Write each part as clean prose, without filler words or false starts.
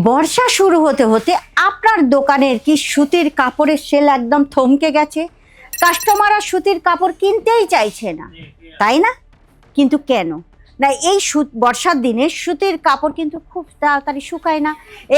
বর্ষা শুরু হতে হতে আপনার দোকানের কি সুতির কাপড়ের সেল একদম থমকে গেছে? কাস্টমাররা সুতির কাপড় কিনতেই চাইছে না, তাই না? কিন্তু কেন না? এই বর্ষার দিনে সুতির কাপড় কিন্তু খুব তাড়াতাড়ি শুকায় না,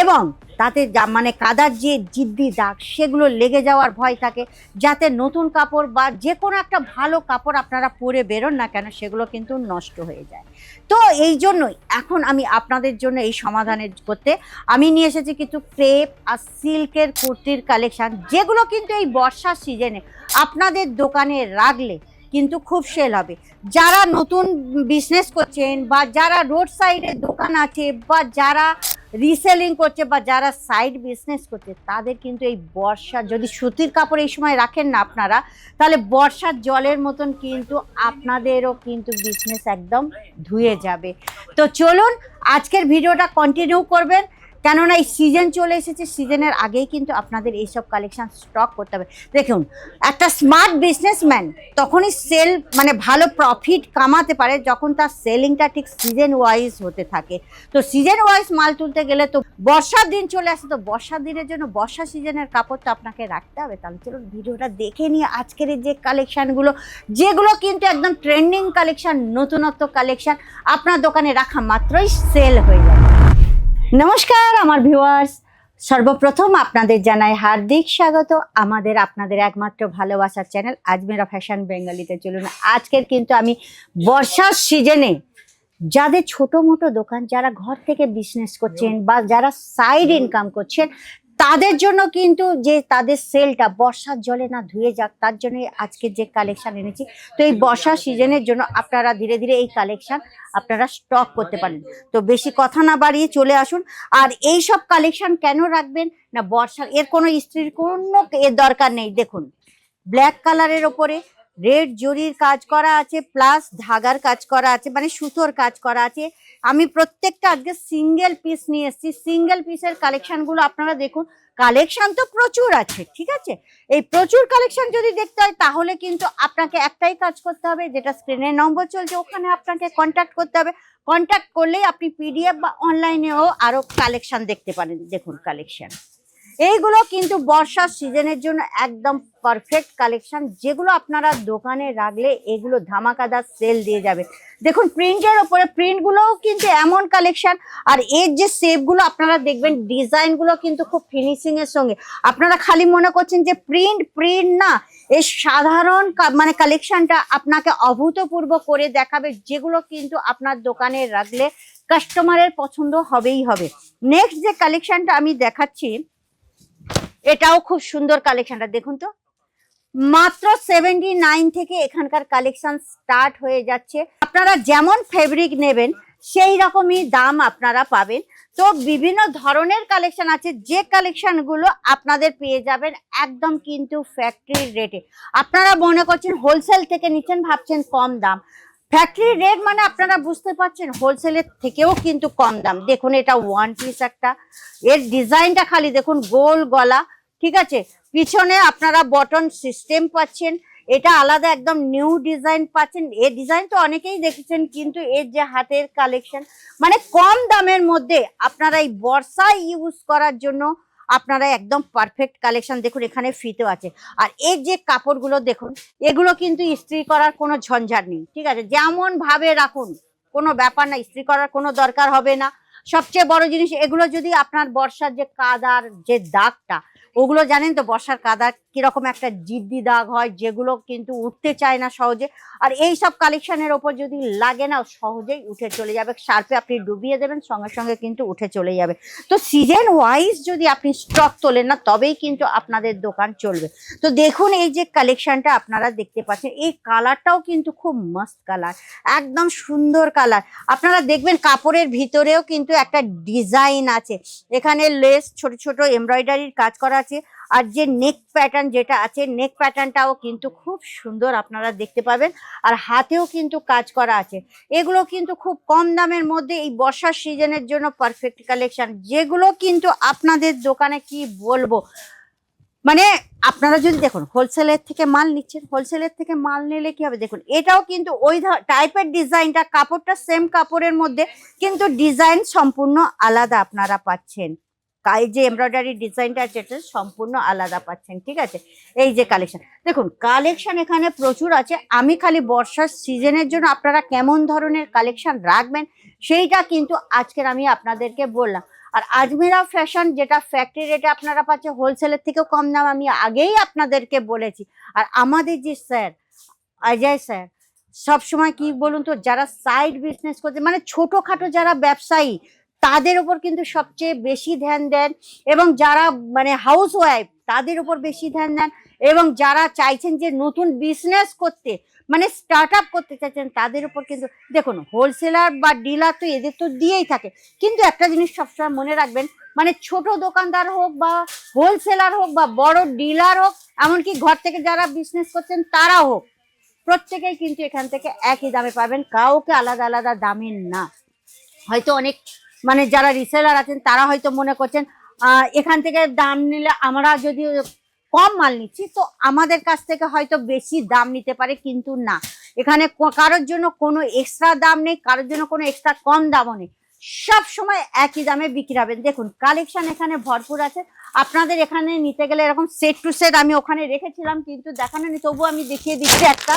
এবং তাতে মানে কাদার যে জিদ্দি দাগ সেগুলো লেগে যাওয়ার ভয় থাকে, যাতে নতুন কাপড় বা যে কোনো একটা ভালো কাপড় আপনারা পরে বেরোন না কেন সেগুলো কিন্তু নষ্ট হয়ে যায়। তো এই জন্যই এখন আমি আপনাদের জন্য এই সমাধানের করতে আমি নিয়ে এসেছি কিছু ক্রেপ আর সিল্কের কুর্তির কালেকশান, যেগুলো কিন্তু এই বর্ষার সিজনে আপনাদের দোকানে রাখলে কিন্তু খুব সেল হবে। যারা নতুন বিজনেস করছেন বা যারা রোড সাইডে দোকান আছে বা যারা রিসেলিং করছে বা যারা সাইড বিজনেস করছে, তাদের কিন্তু এই বর্ষা যদি সুতির কাপড় এই সময় রাখেন না আপনারা, তাহলে বর্ষার জলের মতন কিন্তু আপনাদেরও কিন্তু বিজনেস একদম ধুয়ে যাবে। তো চলুন আজকের ভিডিওটা কন্টিনিউ করবেন, কেননা এই সিজন চলে এসেছে, সিজনের আগেই কিন্তু আপনাদের এইসব কালেকশন স্টক করতে হবে। দেখুন, একটা স্মার্ট বিজনেসম্যান তখনই সেল মানে ভালো প্রফিট কামাতে পারে যখন তার সেলিংটা ঠিক সিজন ওয়াইজ হতে থাকে। তো সিজন ওয়াইজ মাল তুলতে গেলে তো বর্ষার দিন চলে আসে, তো বর্ষার দিনের জন্য বর্ষা সিজনের কাপড় তো আপনাকে রাখতে হবে। তাহলে চলুন ভিডিওটা দেখে নিয়ে আজকের এই যে কালেকশানগুলো, যেগুলো কিন্তু একদম ট্রেন্ডিং কালেকশান, নতুনত্ব কালেকশান, আপনার দোকানে রাখা মাত্রই সেল হয়ে যাবে। নমস্কার আমার ভিউয়ার্স, সর্বপ্রথম আপনাদের জানাই হার্দিক স্বাগত আপনাদের একমাত্র ভালোবাসার চ্যানেল আজমেরা ফ্যাশন বেঙ্গলিতে। চলুন আজকের কিন্তু আমি বর্ষার সিজনে যাদের ছোট মোটো দোকান, যারা ঘর থেকে বিজনেস করছেন বা যারা সাইড ইনকাম করছেন, তাদের জন্য কিন্তু যে তাদের সেলটা বর্ষার জলে না ধুয়ে যাক, তার জন্য আজকে যে কালেকশন এনেছি। তো এই বর্ষার সিজনের জন্য আপনারা ধীরে ধীরে এই কালেকশন আপনারা স্টক করতে পারেন। তো বেশি কথা না বাড়িয়ে চলে আসুন। আর এই সব কালেকশন কেন রাখবেন না, বর্ষার এর কোনো ইস্ত্রির কোনো এর দরকার নেই। দেখুন, ব্ল্যাক কালারের ওপরে রেড জরির কাজ করা আছে, প্লাস ধাগার কাজ করা আছে, মানে সুতোর কাজ করা আছে। আমি প্রত্যেকটা আজকে সিঙ্গেল পিস নিয়ে এসেছি। সিঙ্গেল পিসের কালেকশনগুলো আপনারা দেখুন, কালেকশন তো প্রচুর আছে, ঠিক আছে। এই প্রচুর কালেকশন যদি দেখতে হয় তাহলে কিন্তু আপনাকে একটাই কাজ করতে হবে, যেটা স্ক্রিনের নম্বর চলছে ওখানে আপনাকে কন্ট্যাক্ট করতে হবে। কন্ট্যাক্ট করলেই আপনি পিডিএফ বা অনলাইনেও আরো কালেকশন দেখতে পারেন। দেখুন কালেকশন এইগুলো কিন্তু বর্ষার সিজনের জন্য একদম পারফেক্ট কালেকশন, যেগুলো আপনারা দোকানে রাখলে এগুলো ধামাকাদার সেল দিয়ে যাবে। দেখুন প্রিন্টের ওপরে প্রিন্টগুলোও কিন্তু এমন কালেকশন, আর এর যে শেপগুলো আপনারা দেখবেন, ডিজাইনগুলো কিন্তু খুব ফিনিশিং এর সঙ্গে। আপনারা খালি মনে করছেন যে প্রিন্ট না, এই সাধারণ মানে কালেকশনটা আপনাকে অভূতপূর্ব করে দেখাবে, যেগুলো কিন্তু আপনার দোকানে রাখলে কাস্টমারের পছন্দ হবেই হবে। নেক্সট যে কালেকশনটা আমি দেখাচ্ছি, এটাও খুব সুন্দর কালেকশনটা দেখুন তো, মাত্র 79 থেকে এখানকার কালেকশন স্টার্ট হয়ে যাচ্ছে। আপনারা যেমন ফেব্রিক নেবেন সেই রকমই দাম আপনারা পাবেন। তো বিভিন্ন ধরনের কালেকশন আছে, যে কালেকশনগুলো আপনাদের পেয়ে যাবেন একদম কিন্তু ফ্যাক্টরি রেটে। আপনারা মনে করছেন হোলসেল থেকে নিচ্ছেন, ভাবছেন কম দাম। ফ্যাক্টরি রেট মানে আপনারা বুঝতে পারছেন হোলসেলের থেকেও কিন্তু কম দাম। দেখুন এটা ওয়ান পিস একটা, এর ডিজাইনটা খালি দেখুন, গোল গলা, ঠিক আছে। পিছনে আপনারা বটন সিস্টেম পাচ্ছেন, এটা আলাদা একদম নিউ ডিজাইন পাচ্ছেন। এই ডিজাইন তো অনেকেই দেখেছেন, কিন্তু এর যে হাতের কালেকশন, মানে কম দামের মধ্যে আপনারা এই বর্ষায় ইউজ করার জন্য আপনারা একদম পারফেক্ট কালেকশন। দেখুন এখানে ফিতেও আছে, আর এর যে কাপড়গুলো দেখুন, এগুলো কিন্তু ইস্ত্রি করার কোনো ঝঞ্ঝাট নেই, ঠিক আছে। যেমন ভাবে রাখুন কোনো ব্যাপার না, ইস্ত্রি করার কোনো দরকার হবে না। সবচেয়ে বড় জিনিস, এগুলো যদি আপনার বর্ষার যে কাদার যে দাগটা, ওগুলো জানেন তো বর্ষার কাদা কিরকম একটা জিদ্দি দাগ হয়, যেগুলো কিন্তু উঠতে চায় না সহজে। আর এই সব কালেকশনের ওপর যদি লাগে না, সহজেই উঠে চলে যাবে। শার্পে আপনি ডুবিয়ে দেবেন, সঙ্গে সঙ্গে কিন্তু উঠে চলে যাবে। তো সিজন ওয়াইজ যদি আপনি স্টক তোলেন না, তবেই কিন্তু আপনাদের দোকান চলবে। তো দেখুন এই যে কালেকশনটা আপনারা দেখতে পাচ্ছেন, এই কালারটাও কিন্তু খুব মস্ত কালার, একদম সুন্দর কালার। আপনারা দেখবেন কাপড়ের ভিতরেও কিন্তু একটা ডিজাইন আছে, এখানে লেস ছোট ছোট এমব্রয়ডারির কাজ করা আছে। আর যে নেক প্যাটার্ন যেটা আছে, নেক প্যাটার্নটাও কিন্তু খুব সুন্দর আপনারা দেখতে পাবেন। আর হাতেও কিন্তু কাজ করা আছে। এগুলো কিন্তু খুব কম দামের মধ্যে এই বর্ষার সিজনের জন্য পারফেক্ট কালেকশন, যেগুলো কিন্তু আপনাদের দোকানে কি বলবো, মানে আপনারা যদি দেখুন হোলসেলের থেকে মাল নিচ্ছেন, হোলসেলের থেকে মাল নিলে কি হবে, দেখুন এটাও কিন্তু ওই টাইপের ডিজাইনটা, কাপড়টা সেম কাপড়ের মধ্যে কিন্তু ডিজাইন সম্পূর্ণ আলাদা আপনারা পাচ্ছেন। এই যে এমব্রয়ডারি ডিজাইনটা যেটা সম্পূর্ণ আলাদা পাচ্ছেন, ঠিক আছে। এই যে কালেকশন, দেখুন কালেকশন এখানে প্রচুর আছে। আমি খালি বর্ষার সিজনের জন্য আপনারা কেমন ধরনের কালেকশন রাখবেন সেইটা কিন্তু আজকের আমি আপনাদেরকে বললাম। আর আজমেরা ফ্যাশন যেটা ফ্যাক্টরি রেটে আপনারা পাচ্ছেন, হোলসেলের থেকেও কম দাম আমি আগেই আপনাদেরকে বলেছি। আর আমাদের যে স্যার অজয় স্যার সবসময় কি বলুন তো, যারা সাইড বিজনেস করছে মানে ছোটখাটো যারা ব্যবসায়ী তাদের উপর কিন্তু সবচেয়ে বেশি ধ্যান দেন, এবং যারা মানে হাউস ওয়াইফ তাদের উপর বেশি ধ্যান দেন, এবং যারা চাইছেন যে নতুন বিজনেস করতে মানে স্টার্ট আপ করতে চাইছেন তাদের উপর কিন্তু দেখুন, হোলসেলার বা ডিলার তো এদের তো দিয়েই থাকে, কিন্তু একটা জিনিস সবসময় মনে রাখবেন, মানে ছোট দোকানদার হোক বা হোলসেলার হোক বা বড় ডিলার হোক, এমনকি ঘর থেকে যারা বিজনেস করছেন তারা হোক, প্রত্যেকেই কিন্তু এখান থেকে একই দামে পাবেন, কাউকে আলাদা আলাদা দামের না। হয়তো অনেক মানে যারা রিসেলার আছেন তারা হয়তো মনে করছেন এখান থেকে দাম নিলে আমরা যদি কম মাল নিচ্ছি তো আমাদের কাছ থেকে হয়তো বেশি দাম নিতে পারে, কিন্তু না, এখানে কারোর জন্য কোনো এক্সট্রা দাম নেই, কারোর জন্য কোনো এক্সট্রা কম দামও নেই, সব সময় একই দামে বিক্রি হবেন। দেখুন কালেকশন এখানে ভরপুর আছে। আপনাদের এখানে নিতে গেলে এরকম সেট টু সেট আমি ওখানে রেখেছিলাম কিন্তু দেখানো নেই, তবুও আমি দেখিয়ে দিচ্ছি। একটা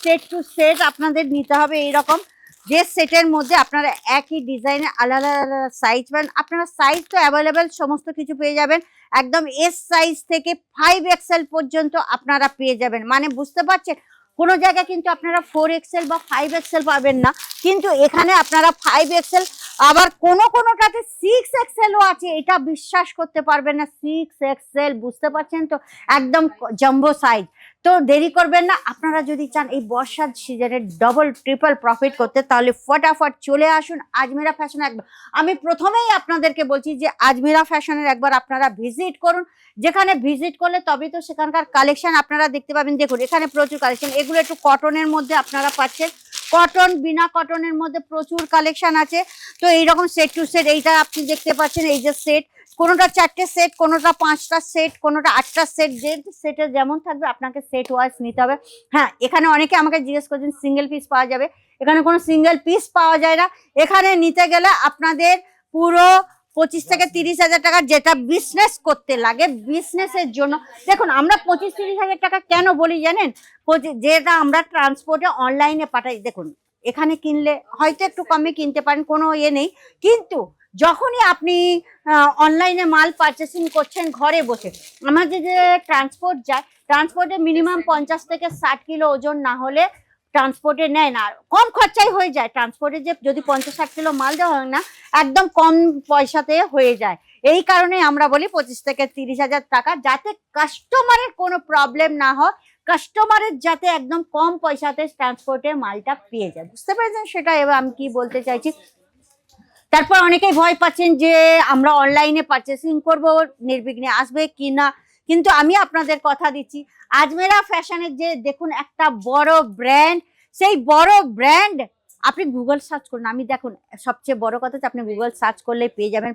সেট টু সেট আপনাদের নিতে হবে এইরকম, যে সেটের মধ্যে আপনারা একই ডিজাইনে আলাদা আলাদা সাইজ পাবেন। আপনারা সাইজ তো অ্যাভেলেবেল সমস্ত কিছু পেয়ে যাবেন, একদম এস সাইজ থেকে 5XL পর্যন্ত আপনারা পেয়ে যাবেন। মানে বুঝতে পারছেন, কোনো জায়গায় কিন্তু আপনারা 4XL বা 5XL পাবেন না, কিন্তু এখানে আপনারা 5XL, আবার কোনোটাতে 6XLও আছে, এটা বিশ্বাস করতে পারবেন না, 6XL, বুঝতে পারছেন তো, একদম জাম্বো সাইজ। তো দেরি করবেন না, আপনারা যদি চান এই বর্ষার সিজনে ডবল ট্রিপল প্রফিট করতে তাহলে ফটাফট চলে আসুন আজমেরা ফ্যাশন। একবার আমি প্রথমেই আপনাদেরকে বলছি যে আজমেরা ফ্যাশনের একবার আপনারা ভিজিট করুন, যেখানে ভিজিট করলে তবেই তো সেখানকার কালেকশন আপনারা দেখতে পাবেন। দেখুন এখানে প্রচুর কালেকশন, এগুলো একটু কটনের মধ্যে আপনারা পাচ্ছেন, কটন বিনা কটনের মধ্যে প্রচুর কালেকশন আছে। তো এইরকম সেট টু সেট এইটা আপনি দেখতে পাচ্ছেন, এই যে সেট, কোনোটা 4টে সেট, কোনোটা 5টা সেট, কোনোটা 8টা সেট, যে সেটে যেমন থাকবে আপনাকে সেট ওয়াইজ নিতে হবে। হ্যাঁ, এখানে অনেকে আমাকে জিজ্ঞেস করছেন সিঙ্গেল পিস পাওয়া যাবে, এখানে কোনো সিঙ্গেল পিস পাওয়া যায় না। এখানে নিতে গেলে আপনাদের পুরো 25 থেকে 30 হাজার টাকা, যেটা বিজনেস করতে লাগে, বিজনেসের জন্য। দেখুন আমরা 25-30 হাজার টাকা কেন বলি জানেন, যেটা আমরা ট্রান্সপোর্টে অনলাইনে পাঠাই। দেখুন এখানে কিনলে হয়তো একটু কমে কিনতে পারেন, কোনো ইয়ে নেই, কিন্তু যখনই আপনি অনলাইনে মাল পারচেসিং করছেন ঘরে বসে, আমাদের যে ট্রান্সপোর্ট যায়, ট্রান্সপোর্টে মিনিমাম 50 থেকে 60 কিলো ওজন না হলে ট্রান্সপোর্টে নেয় না, কম খরচায় হয়ে যায়। ট্রান্সপোর্টে যে যদি 50-60 কিলো মাল দেওয়া হয় না, একদম কম পয়সাতে হয়ে যায়। এই কারণে আমরা বলি 25 থেকে 30 হাজার টাকা, যাতে কাস্টমারের কোনো প্রবলেম না হয়, কাস্টমারের যাতে একদম কম পয়সাতে ট্রান্সপোর্টে মালটা পেয়ে যায়, বুঝতে পেরেছেন সেটা। এবার আমি কি বলতে চাইছি, তারপর অনেকেই ভয় পাচ্ছেন যে আমরা অনলাইনে পারচেসিং করব, নির্বিঘ্নে আসবে কি না, কিন্তু আমি আপনাদের কথা দিচ্ছি আজমেরা ফ্যাশনের যে দেখুন একটা বড় ব্র্যান্ড, সেই বড় ব্র্যান্ড আপনি গুগল সার্চ করুন। আমি দেখুন সবচেয়ে বড় কথা হচ্ছে আপনি গুগল সার্চ করলে পেয়ে যাবেন,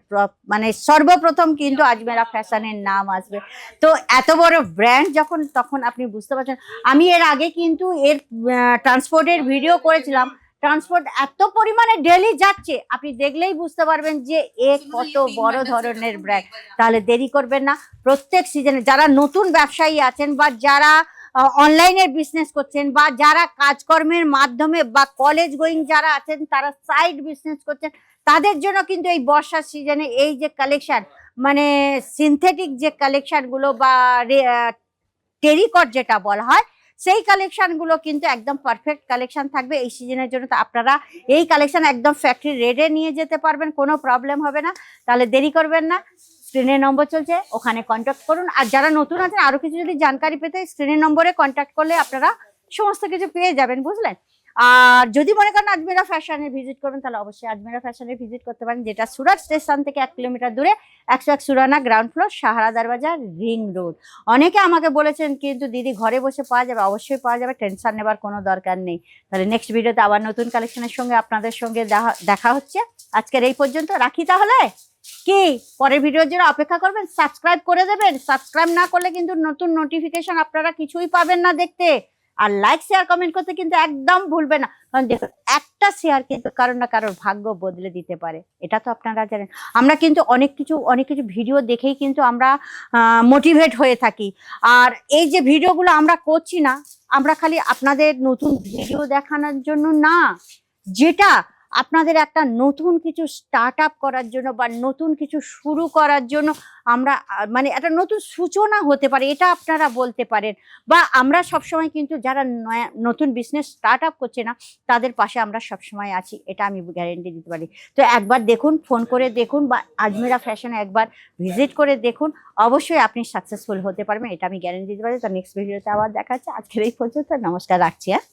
মানে সর্বপ্রথম কিন্তু আজমেরা ফ্যাশনের নাম আসবে। তো এত বড় ব্র্যান্ড যখন, তখন আপনি বুঝতে পারছেন। আমি এর আগে কিন্তু এর ট্রান্সপোর্টের ভিডিও করেছিলাম, ট্রান্সপোর্ট এত পরিমাণে ডেলি যাচ্ছে, আপনি দেখলেই বুঝতে পারবেন যে এ কত বড় ধরনের ব্র্যান্ড। তাহলে দেরি করবেন না, প্রত্যেক সিজনে যারা নতুন ব্যবসায়ী আছেন বা যারা অনলাইনে বিজনেস করছেন বা যারা কাজকর্মের মাধ্যমে বা কলেজ গোয়িং যারা আছেন, তারা সাইড বিজনেস করছেন, তাদের জন্য কিন্তু এই বর্ষার সিজনে এই যে কালেকশন, মানে সিনথেটিক যে কালেকশনগুলো বা টেরিকট যেটা বলা হয়, সেই কালেকশনগুলো কিন্তু একদম পারফেক্ট কালেকশন থাকবে এই সিজনের জন্য। তো আপনারা এই কালেকশন একদম ফ্যাক্টরি রেডে নিয়ে যেতে পারবেন, কোনো প্রবলেম হবে না। তাহলে দেরি করবেন না, স্ক্রিনের নম্বর চলছে, ওখানে কন্ট্যাক্ট করুন। আর যারা নতুন আছেন আরো কিছু যদি জানকারি পেতে স্ক্রিনের নম্বরে কন্ট্যাক্ট করলে আপনারা সমস্ত কিছু পেয়ে যাবেন, বুঝলেন। আর যদি মনে করেন আজমেরা ফ্যাশনে ভিজিট করবেন, তাহলে অবশ্যই আজমেরা ফ্যাশনে ভিজিট করতে পারেন, যেটা সুরাট স্টেশন থেকে 1 কিলোমিটার দূরে, 101 সুরানা, গ্রাউন্ড ফ্লোর, সাহারা দরবাজার, রিং রোড। অনেকে আমাকে বলেছেন কিন্তু দিদি ঘরে বসে পাওয়া যাবে, অবশ্যই পাওয়া যাবে, টেনশন নেবার কোনো দরকার নেই। তাহলে নেক্সট ভিডিওতে আবার নতুন কালেকশনের সঙ্গে আপনাদের সঙ্গে দেখা হচ্ছে। আজকের এই পর্যন্ত রাখি, তাহলে কি পরের ভিডিওর জন্য অপেক্ষা করবেন, সাবস্ক্রাইব করে দেবেন। সাবস্ক্রাইব না করলে কিন্তু নতুন নোটিফিকেশন আপনারা কিছুই পাবেন না দেখতে। আর লাইক শেয়ার কমেন্ট করতে কিন্তু একদম ভুলবে না, কারণ দেখুন একটা শেয়ার কিন্তু কারোর না কারোর ভাগ্য বদলে দিতে পারে, এটা তো আপনারা জানেন। আমরা কিন্তু অনেক কিছু ভিডিও দেখেই কিন্তু আমরা মোটিভেট হয়ে থাকি। আর এই যে ভিডিওগুলো আমরা করছি না, আমরা খালি আপনাদের নতুন ভিডিও দেখানোর জন্য না, যেটা আপনাদের একটা নতুন কিছু স্টার্ট আপ করার জন্য বা নতুন কিছু শুরু করার জন্য আমরা মানে একটা নতুন সূচনা হতে পারে, এটা আপনারা বলতে পারেন। বা আমরা সবসময় কিন্তু যারা নতুন বিজনেস স্টার্ট আপ করছে না, তাদের পাশে আমরা সবসময় আছি, এটা আমি গ্যারেন্টি দিতে পারি। তো একবার দেখুন, ফোন করে দেখুন, বা আজমেরা ফ্যাশনে একবার ভিজিট করে দেখুন, অবশ্যই আপনি সাকসেসফুল হতে পারবেন, এটা আমি গ্যারেন্টি দিতে পারি। তো নেক্সট ভিডিওতে আবার দেখা হচ্ছে, আজকের এই পর্যন্ত, নমস্কার, রাখছি। হ্যাঁ।